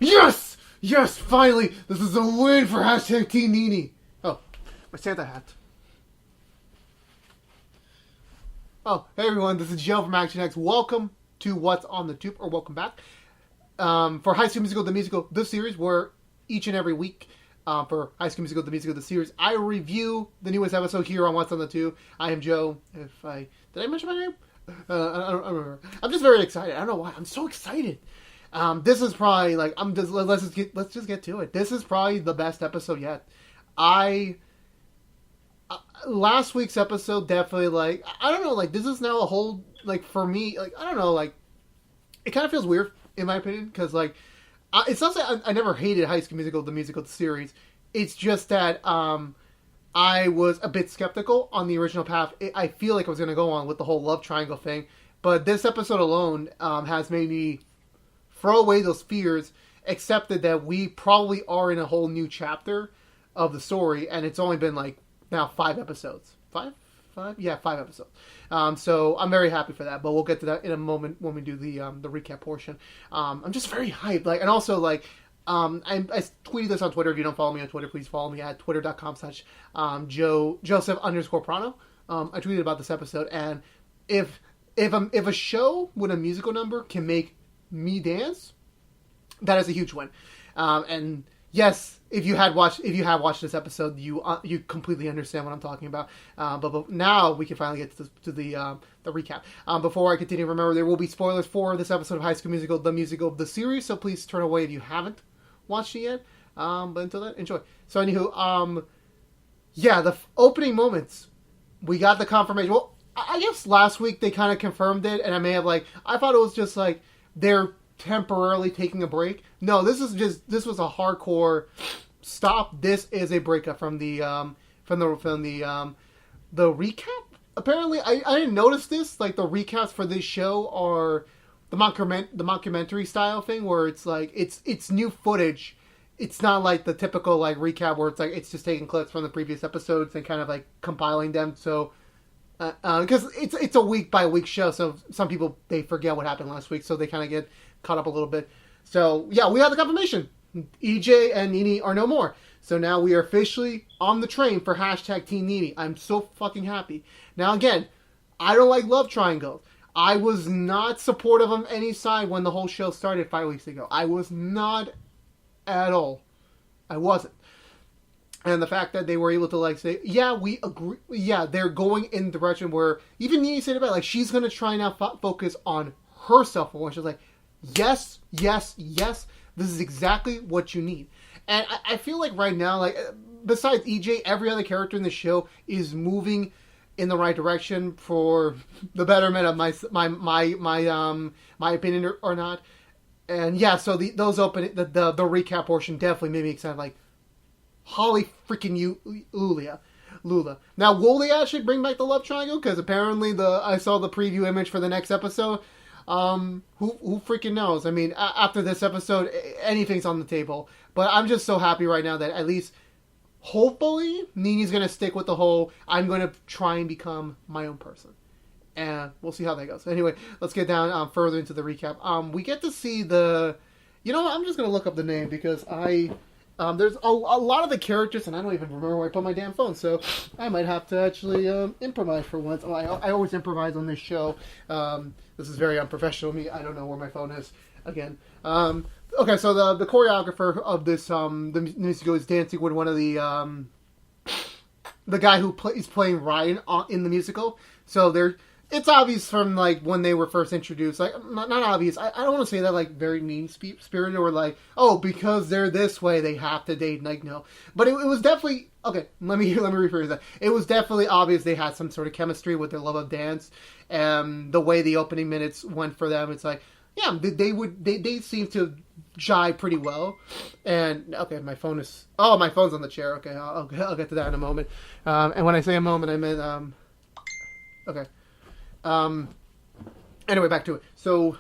Yes! Yes, finally! This is a win for hashtag Team Nini. Oh, my Santa hat. Oh, hey everyone, this is Joe from ActionX. Welcome to What's on the Tube, or welcome back. For High School Musical, the musical, the series, where each and every week, for High School Musical, the musical, the series, I review the newest episode here on What's on the Tube. I am Joe. Did I mention my name? I don't remember. I'm just very excited. I don't know why. I'm so excited. This is probably like let's just get to it. This is probably the best episode yet. Last week's episode definitely like I don't know, like this is now a whole like for me like I don't know, like it kind of feels weird in my opinion because like it's not that I never hated High School Musical, the musical series. It's just that I was a bit skeptical on the original path. I feel like I was going to go on with the whole love triangle thing, but this episode alone has made me throw away those fears, accepted that we probably are in a whole new chapter of the story, and it's only been like now 5 episodes. 5? Yeah, 5 episodes. So I'm very happy for that, but we'll get to that in a moment when we do the recap portion. I'm just very hyped, like, and also like I tweeted this on Twitter. If you don't follow me on Twitter, please follow me at twitter.com/Joseph_Prano. I tweeted about this episode, and if a show with a musical number can make me dance, that is a huge win. And yes, if you have watched this episode, you completely understand what I'm talking about. But now we can finally get to the recap. Before I continue, remember there will be spoilers for this episode of High School Musical, the series. So please turn away if you haven't watched it yet. But until then, enjoy. So anywho, yeah, the opening moments, we got the confirmation. Well, I guess last week they kind of confirmed it, and I thought it was just like they're temporarily taking a break. No, this was a hardcore stop. This is a breakup from the recap. Apparently, I didn't notice this. Like the recaps for this show are the mockumentary style thing, where it's like it's new footage. It's not like the typical like recap where it's like it's just taking clips from the previous episodes and kind of like compiling them. So because it's a week by week show, so some people they forget what happened last week, so they kind of get caught up a little bit. So yeah, we have the confirmation. EJ and Nini are no more. So now we are officially on the train for hashtag Team Nini. I'm so fucking happy. Now again, I don't like love triangles. I was not supportive of any side when the whole show started 5 weeks ago. I was not at all. I wasn't. And the fact that they were able to like say, yeah, we agree. Yeah, they're going in the direction where even Nini said about like she's going to try now focus on herself for once. She's like, yes, yes, yes. This is exactly what you need. And I feel like right now, like besides EJ, every other character in the show is moving in the right direction for the betterment of my opinion or not. And yeah, so the recap portion definitely made me excited. Like, holy freaking Lula. Now, will they actually bring back the love triangle? Because apparently I saw the preview image for the next episode. Who freaking knows? I mean, after this episode, anything's on the table. But I'm just so happy right now that at least, hopefully, Nini's going to stick with the whole, I'm going to try and become my own person. And we'll see how that goes. Anyway, let's get down further into the recap. We get to see I'm just going to look up the name because there's a lot of the characters, and I don't even remember where I put my damn phone, so I might have to actually improvise for once. I always improvise on this show. This is very unprofessional of me. I don't know where my phone is again. Okay, so the choreographer of this the musical is dancing with one of the guy who is playing Ryan in the musical. So it's obvious from like when they were first introduced, like not obvious. I don't want to say that like very mean spirited or like, oh, because they're this way they have to date. Like no, but it was definitely okay. Let me rephrase that. It was definitely obvious they had some sort of chemistry with their love of dance, and the way the opening minutes went for them. It's like yeah, they seem to jive pretty well. And okay, my phone's on the chair. Okay, I'll get to that in a moment. And when I say a moment, I meant okay. Anyway, back to it. So,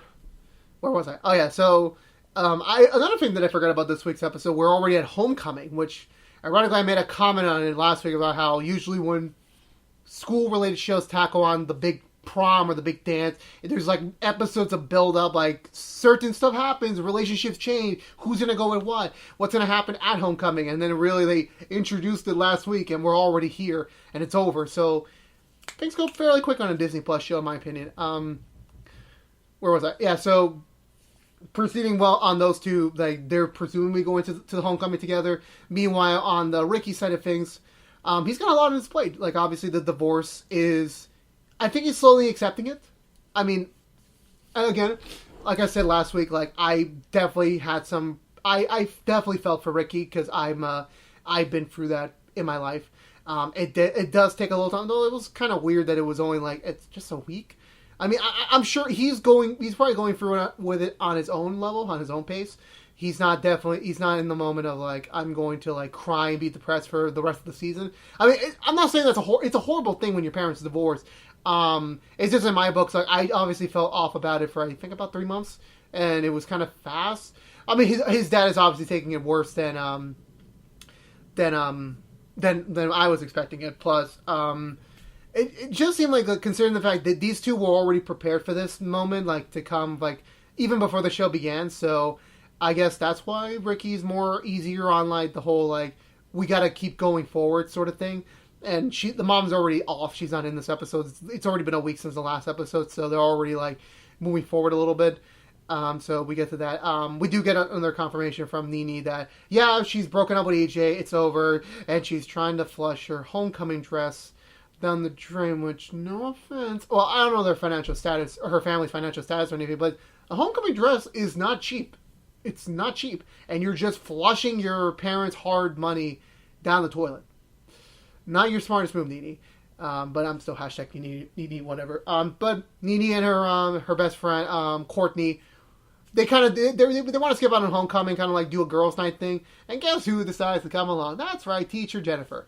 where was I? Oh yeah, so, another thing that I forgot about this week's episode, we're already at Homecoming, which, ironically, I made a comment on it last week about how usually when school-related shows tackle on the big prom or the big dance. There's like episodes of build up, like certain stuff happens, relationships change, who's gonna go with what's gonna happen at homecoming, and then really they introduced it last week, and we're already here, and it's over. So things go fairly quick on a Disney Plus show, in my opinion. Where was I? Yeah, so proceeding well on those two, like they're presumably going to the homecoming together. Meanwhile, on the Ricky side of things, he's got a lot on his plate. Like obviously the divorce is, I think he's slowly accepting it. I mean, again, like I said last week, like I definitely had some, I definitely felt for Ricky because I've been through that in my life. It does take a little time, though. It was kind of weird that it was only like it's just a week. I mean, I'm sure he's probably going through it with it on his own level, on his own pace. He's not in the moment of like I'm going to like cry and be depressed for the rest of the season. I mean, I'm not saying it's a horrible thing when your parents divorce. It's just in my books, like I obviously felt off about it for I think about 3 months, and it was kind of fast. I mean, his dad is obviously taking it worse than I was expecting it. Plus, it just seemed like, considering the fact that these two were already prepared for this moment, like to come, like even before the show began. So I guess that's why Ricky's more easier on like the whole like we got to keep going forward sort of thing. And the mom's already off. She's not in this episode. It's already been a week since the last episode, so they're already like moving forward a little bit. So we get to that. We do get another confirmation from Nene that, yeah, she's broken up with AJ, it's over, and she's trying to flush her homecoming dress down the drain, which, no offense, well, I don't know their financial status, or her family's financial status or anything, but a homecoming dress is not cheap. It's not cheap. And you're just flushing your parents' hard money down the toilet. Not your smartest move, Nene. But I'm still hashtag Nene, whatever. But Nene and her best friend, Courtney, they kind of they want to skip out on homecoming, kind of like do a girls' night thing. And guess who decides to come along? That's right, teacher Jennifer.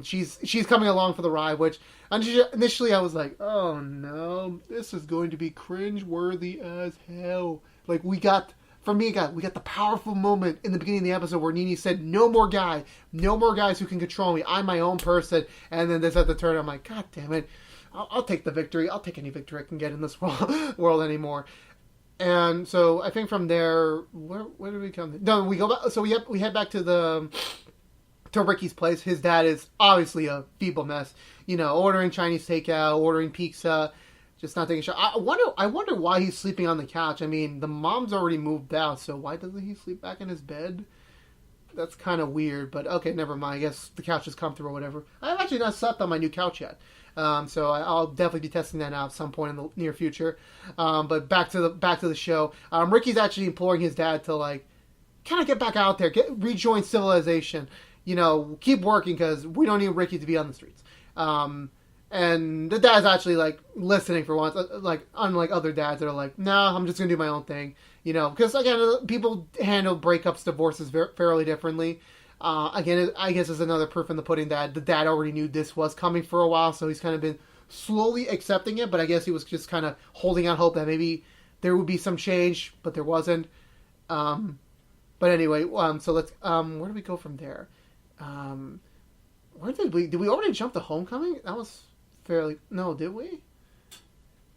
She's coming along for the ride, which initially I was like, oh no, this is going to be cringe-worthy as hell. Like we got the powerful moment in the beginning of the episode where Nene said, no more guys who can control me. I'm my own person. And then this at the turn, I'm like, God damn it. I'll take the victory. I'll take any victory I can get in this world anymore. And so I think from there, where did we come? No, we go back. So we head back to Ricky's place. His dad is obviously a feeble mess. You know, ordering Chinese takeout, ordering pizza, just not taking a shower. I wonder why he's sleeping on the couch. I mean, the mom's already moved out, so why doesn't he sleep back in his bed? That's kind of weird, but okay, never mind. I guess the couch is comfortable or whatever. I've actually not slept on my new couch yet. So I'll definitely be testing that out at some point in the near future. But back to the show. Ricky's actually imploring his dad to like kind of get back out there, rejoin civilization. You know, keep working because we don't need Ricky to be on the streets. And the dad's actually like listening for once, like unlike other dads that are like, "No, I'm just gonna do my own thing." You know, because again, people handle breakups, divorces fairly differently. Again, I guess is another proof in the pudding that the dad already knew this was coming for a while, so he's kind of been slowly accepting it. But I guess he was just kind of holding out hope that maybe there would be some change, but there wasn't. But anyway, so let's. Where do we go from there? Where did we already jump to homecoming? That was fairly. No, did we?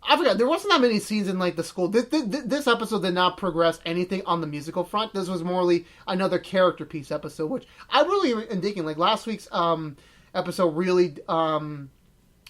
I forgot. There wasn't that many scenes in like the school. This episode did not progress anything on the musical front. This was morely another character piece episode, which I really am digging. Like last week's episode really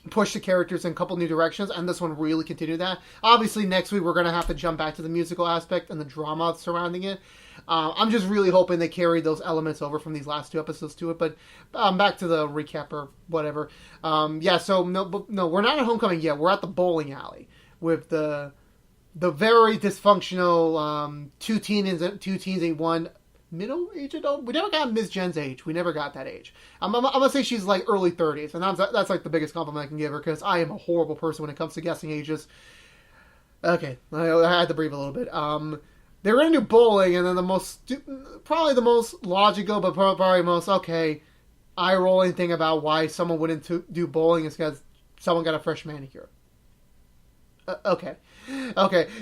pushed the characters in a couple new directions, and this one really continued that. Obviously, next week we're going to have to jump back to the musical aspect and the drama surrounding it. I'm just really hoping they carry those elements over from these last two episodes to it. But back to the recap or whatever. Yeah, so no, we're not at homecoming yet. We're at the bowling alley with the very dysfunctional two teens and one middle-aged adult. We never got Miss Jen's age. We never got that age. I'm gonna say she's like early 30s, and that's like the biggest compliment I can give her because I am a horrible person when it comes to guessing ages. Okay, I had to breathe a little bit. They were going to do bowling, and then probably the most logical, but probably most, eye-rolling thing about why someone wouldn't do bowling is because someone got a fresh manicure. Okay.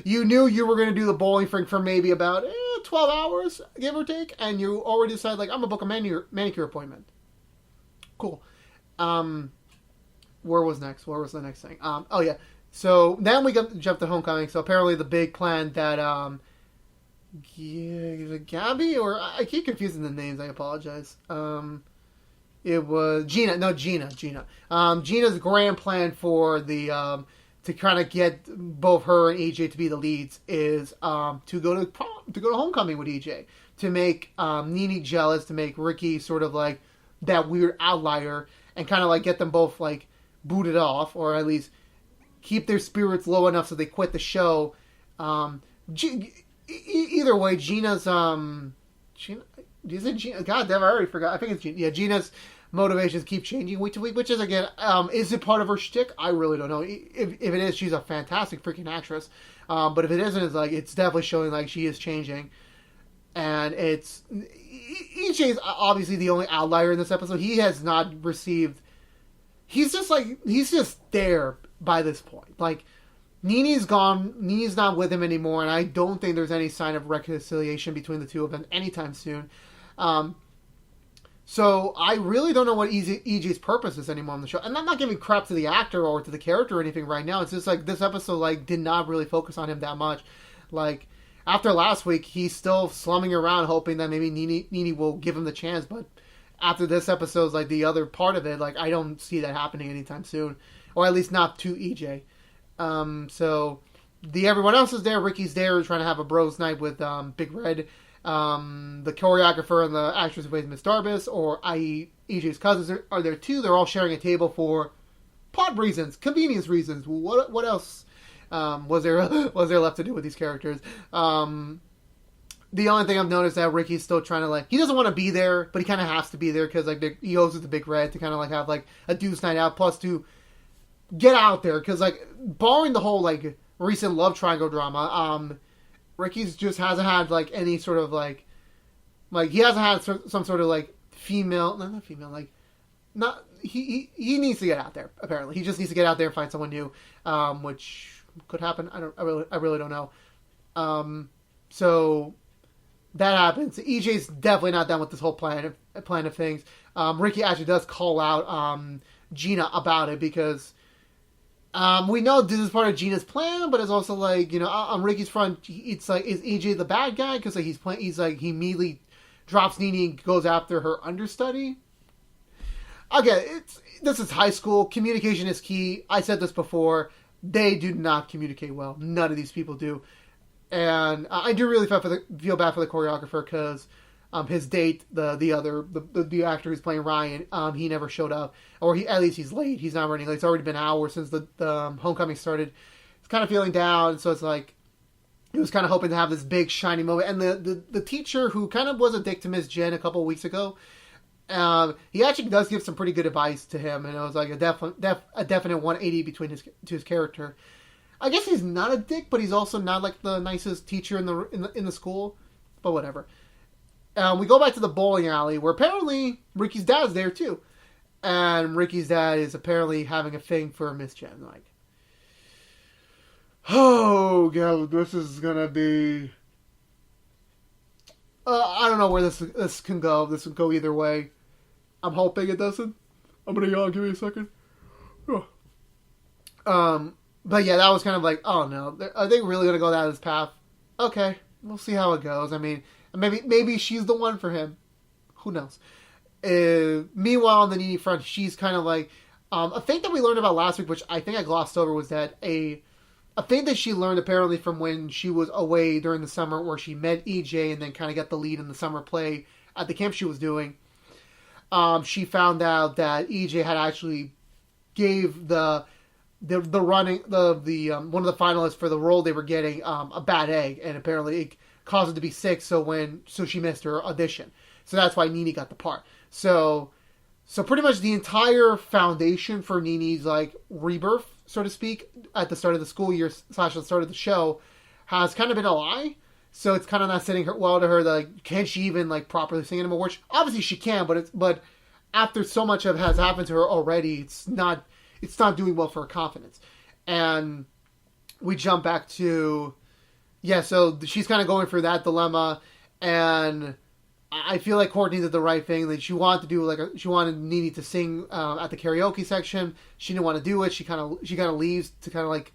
You knew you were going to do the bowling thing for maybe about 12 hours, give or take, and you already decided, like, I'm going to book a manicure appointment. Cool. Where was the next thing? So then we jump to Homecoming. So apparently the big plan that Gabby, or I keep confusing the names. I apologize. It was Gina. No, Gina. Gina's grand plan for the to kind of get both her and EJ to be the leads is to go to Homecoming with EJ, to make Nene jealous, to make Ricky sort of like that weird outlier, and kind of like get them both like booted off, or at least keep their spirits low enough so they quit the show. Either way, Gina's Gina, is it Gina? God damn, I already forgot. I think it's Gina. Yeah, Gina's motivations keep changing week to week, which is, again, is it part of her shtick? I really don't know. If it is, she's a fantastic freaking actress. But if it isn't, it's like it's definitely showing like she is changing. And it's EJ is obviously the only outlier in this episode. He has not received. He's just there by this point. Like, Nene's gone. Nene's not with him anymore, and I don't think there's any sign of reconciliation between the two of them anytime soon. So I really don't know what EJ's purpose is anymore on the show. And I'm not giving crap to the actor or to the character or anything right now. It's just like this episode like did not really focus on him that much. Like, after last week, he's still slumming around hoping that maybe Nene will give him the chance. But after this episode's like the other part of it, like I don't see that happening anytime soon, or at least not to EJ. So everyone else is there. Ricky's there trying to have a bros night with Big Red. The choreographer and the actress who plays Miss Darbus, or i.e. EJ's cousins, are there too. They're all sharing a table for plot reasons, convenience reasons. What else was there left to do with these characters? The only thing I've noticed is that Ricky's still trying to, like, he doesn't want to be there, but he kind of has to be there because like he owes it to Big Red to kind of like have like a dude's night out, plus to get out there because like barring the whole like recent love triangle drama, Ricky's just hasn't had like any sort of like he hasn't had some sort of like not female, like not he needs to get out there. Apparently, he just needs to get out there and find someone new, which could happen. I really don't know. So that happens. EJ's definitely not done with this whole plan of things. Ricky actually does call out Gina about it because we know this is part of Gina's plan, but it's also like, you know, on Ricky's front, it's like, is EJ the bad guy? Because like he immediately drops Nene and goes after her understudy. Again, this is high school. Communication is key. I said this before. They do not communicate well. None of these people do. And I do really feel bad for the choreographer because his date, the actor who's playing Ryan, he never showed up, or at least he's late. He's not running late. It's already been hours since the Homecoming started. He's kind of feeling down, so it's like he was kind of hoping to have this big shiny moment. And the teacher who kind of was a dick to Miss Jen a couple of weeks ago, he actually does give some pretty good advice to him, and it was like a definite 180 to his character. I guess he's not a dick, but he's also not like the nicest teacher in the school. But whatever. We go back to the bowling alley where apparently Ricky's dad's there too, and Ricky's dad is apparently having a thing for Miss Jen. Like, oh god, this is gonna be. I don't know where this can go. This can go either way. I'm hoping it doesn't. I'm gonna yawn. Give me a second. But yeah, that was kind of like, oh no, are they really going to go down this path? Okay, we'll see how it goes. I mean, maybe she's the one for him. Who knows? Meanwhile, on the Nene front, she's kind of like, a thing that we learned about last week, which I think I glossed over, was that a thing that she learned apparently from when she was away during the summer, where she met EJ and then kind of got the lead in the summer play at the camp she was doing. She found out that EJ had actually gave the running one of the finalists for the role they were getting a bad egg, and apparently it caused her to be sick. So she missed her audition. So that's why Nene got the part. So pretty much the entire foundation for Nene's like rebirth, so to speak, at the start of the school year / the start of the show, has kind of been a lie. So it's kind of not sitting well to her. That, like, can she even like properly sing anymore? Which obviously she can, but after so much has happened to her already, it's not doing well for her confidence. And we jump back to, so she's kind of going through that dilemma, and I feel like Courtney did the right thing. That she wanted to do she wanted Nene to sing at the karaoke section. She didn't want to do it. She kind of leaves to kind of like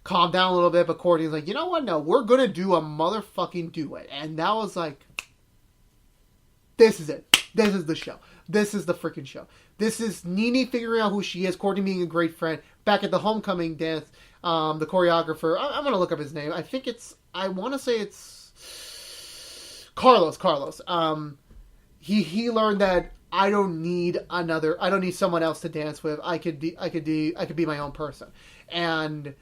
calmed down a little bit, but Courtney's like, you know what? No, we're going to do a motherfucking duet. And that was like, this is it. This is the show. This is the freaking show. This is Nene figuring out who she is, Courtney being a great friend. Back at the homecoming dance, the choreographer, I'm going to look up his name. I want to say it's Carlos. He learned that I don't need someone else to dance with. I could be my own person. And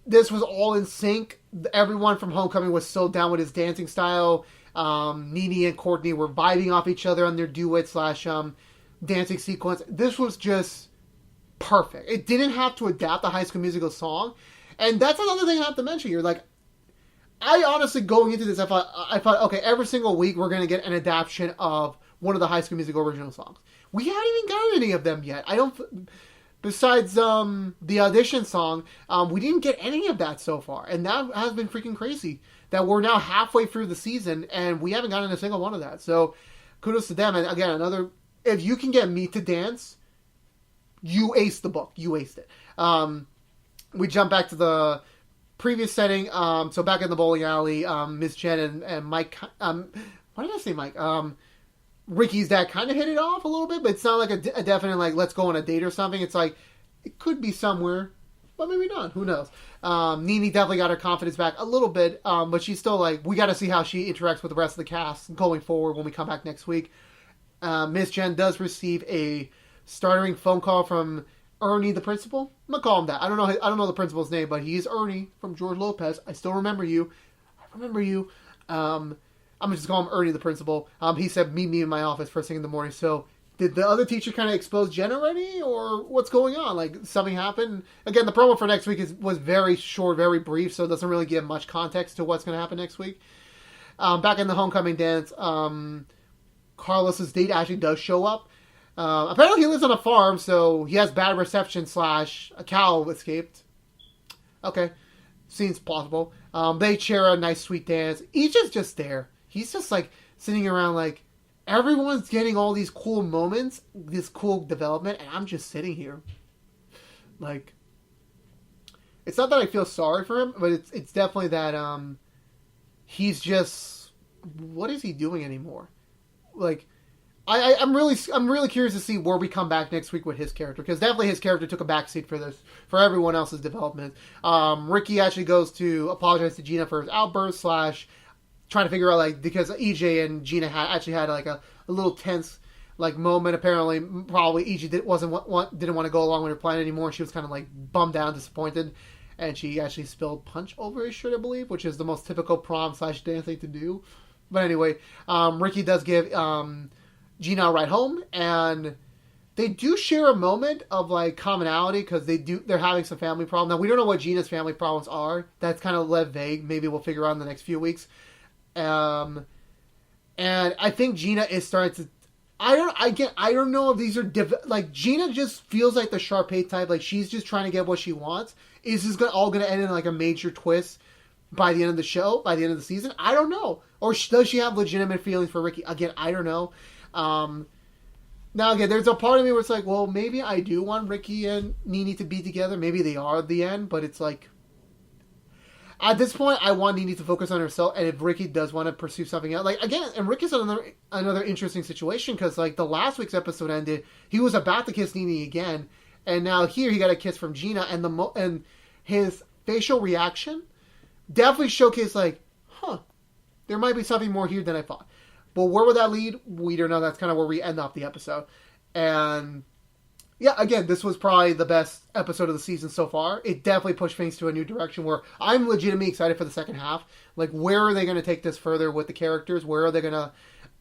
this was all in sync. Everyone from Homecoming was so down with his dancing style. Nene and Courtney were vibing off each other on their duet / dancing sequence. This was just perfect. It didn't have to adapt the High School Musical song. And that's another thing I have to mention here. Like, I honestly, going into this, I thought, okay, every single week we're going to get an adaptation of one of the High School Musical original songs. We haven't even gotten any of them yet. Besides the audition song, we didn't get any of that so far. And that has been freaking crazy. That we're now halfway through the season and we haven't gotten a single one of that. So kudos to them. And again, if you can get me to dance, you aced the book. You aced it. We jump back to the previous setting. So back in the bowling alley, Miss Jen and Mike, why did I say Mike? Ricky's dad kind of hit it off a little bit, but it's not like a definite, like, let's go on a date or something. It's like, it could be somewhere, but maybe not. Who knows? Nene definitely got her confidence back a little bit, but she's still like, we got to see how she interacts with the rest of the cast going forward when we come back next week. Miss Jen does receive a startling phone call from Ernie, the principal. I'm gonna call him that. I don't know the principal's name, but he's Ernie from George Lopez. I still remember you. I'm going to just call him Ernie, the principal. He said, meet me in my office first thing in the morning. So did the other teacher kind of expose Jen already? Or what's going on? Like, something happened? Again, the promo for next week was very short, very brief, so it doesn't really give much context to what's going to happen next week. Back in the homecoming dance, Carlos's date actually does show up. Apparently he lives on a farm, so he has bad reception / a cow escaped. Okay, seems plausible. They share a nice, sweet dance. Each is just there. He's just, like, sitting around, like, everyone's getting all these cool moments, this cool development, and I'm just sitting here. Like, it's not that I feel sorry for him, but it's definitely that, he's just, what is he doing anymore? Like, I'm really curious to see where we come back next week with his character, because definitely his character took a backseat for everyone else's development. Ricky actually goes to apologize to Gina for his outburst / trying to figure out, like, because EJ and Gina actually had like a little tense, like, moment. Apparently, probably EJ didn't want to go along with her plan anymore. She was kind of, like, bummed out, disappointed, and she actually spilled punch over his shirt, I believe, which is the most typical prom / dance thing to do. But anyway, Ricky does give Gina a ride home, and they do share a moment of, like, commonality, because they're having some family problems. Now, we don't know what Gina's family problems are. That's kind of left vague. Maybe we'll figure out in the next few weeks. And I think Gina is starting to. I don't know if these are like, Gina just feels like the Sharpay type. Like, she's just trying to get what she wants. Is this all going to end in, like, a major twist by the end of the show, by the end of the season? I don't know. Or does she have legitimate feelings for Ricky? Again, I don't know. Now, again, there's a part of me where it's like, well, maybe I do want Ricky and Nene to be together. Maybe they are at the end, but it's like, at this point, I want Nene to focus on herself, and if Ricky does want to pursue something else, like, again, and Ricky's another interesting situation, because, like, the last week's episode ended, he was about to kiss Nene again, and now here he got a kiss from Gina, and his facial reaction definitely showcased, like, there might be something more here than I thought. But where would that lead? We don't know. That's kind of where we end off the episode. And yeah, again, this was probably the best episode of the season so far. It definitely pushed things to a new direction where I'm legitimately excited for the second half. Like, where are they going to take this further with the characters? Where are they going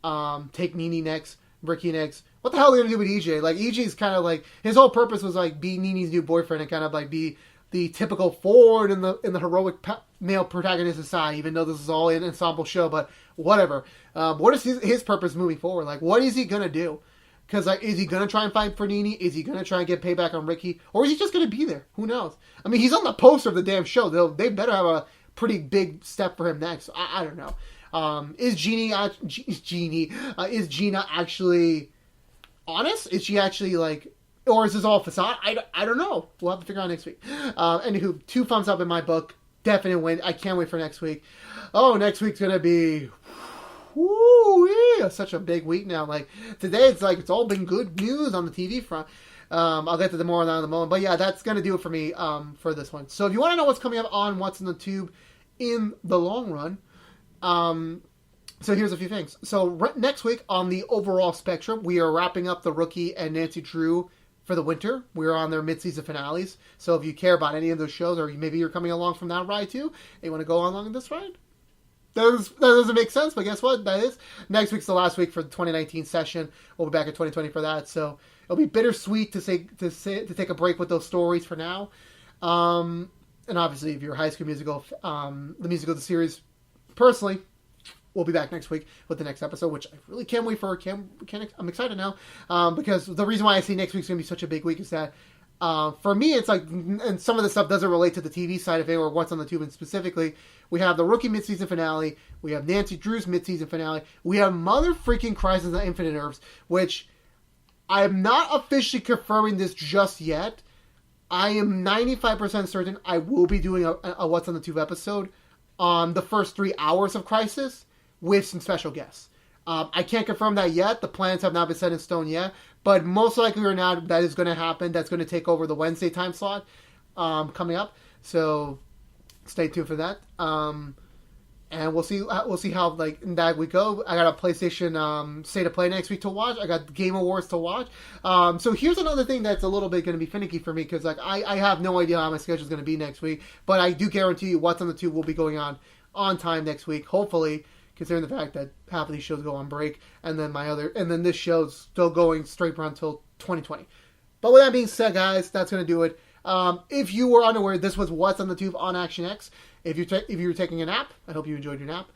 to take Nene next, Ricky next? What the hell are they going to do with EJ? Like, EJ's kind of like, his whole purpose was, like, be Nene's new boyfriend and kind of, like, be the typical forward in the heroic male protagonist aside, even though this is all an ensemble show, but whatever. What is his purpose moving forward? Like, what is he going to do? Because, like, is he going to try and fight for Nene? Is he going to try and get payback on Ricky? Or is he just going to be there? Who knows? I mean, he's on the poster of the damn show. They better have a pretty big step for him next. I don't know. Is Gina actually honest? Is she actually, like, Or is this all facade? I don't know. We'll have to figure out next week. Anywho, 2 thumbs up in my book. Definite win. I can't wait for next week. Oh, next week's going to be... Woo-wee, such a big week now. Like, today it's all been good news on the TV front. I'll get to the more on that in a moment. But yeah, that's going to do it for me for this one. So if you want to know what's coming up on What's in the Tube in the long run, so here's a few things. So next week on the overall spectrum, we are wrapping up The Rookie and Nancy Drew for the winter. We're on their mid-season finales. So if you care about any of those shows, or maybe you're coming along from that ride too, and you want to go along in this ride, that doesn't make sense, but guess what? That is. Next week's the last week for the 2019 session. We'll be back in 2020 for that. So it'll be bittersweet to take a break with those stories for now. And obviously, if you're a High School Musical, the series, personally, we'll be back next week with the next episode, which I really can't wait for. I'm excited now because the reason why I see next week's going to be such a big week is that for me, it's like, and some of the stuff doesn't relate to the TV side of it or What's on the Tube, and specifically, we have the Rookie mid-season finale, we have Nancy Drew's mid-season finale, we have Mother freaking Crisis on Infinite Earths, which I am not officially confirming this just yet. I am 95% certain I will be doing a What's on the Tube episode on the first 3 hours of Crisis with some special guests. I can't confirm that yet. The plans have not been set in stone yet. But most likely or not, that is going to happen. That's going to take over the Wednesday time slot coming up. So stay tuned for that. And we'll see how like in that we go. I got a PlayStation State of Play next week to watch. I got Game Awards to watch. So here's another thing that's a little bit going to be finicky for me because like I have no idea how my schedule is going to be next week. But I do guarantee you What's on the Tube will be going on time next week. Hopefully, considering the fact that half of these shows go on break, and then this show's still going straight for until 2020. But with that being said, guys, that's going to do it. If you were unaware, this was What's on the Tube on ActionX. If you were taking a nap, I hope you enjoyed your nap.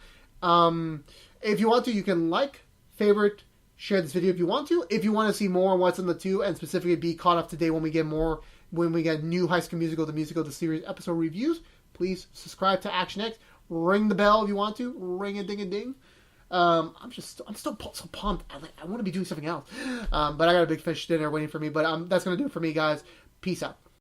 If you want to, you can like, favorite, share this video if you want to. If you want to see more on What's on the Tube and specifically be caught up to date when we get new High School Musical, the series episode reviews, please subscribe to ActionX. Ring the bell if you want to. Ring a ding a ding. I'm still so pumped. I want to be doing something else. But I got a big fish dinner waiting for me. But that's going to do it for me, guys. Peace out.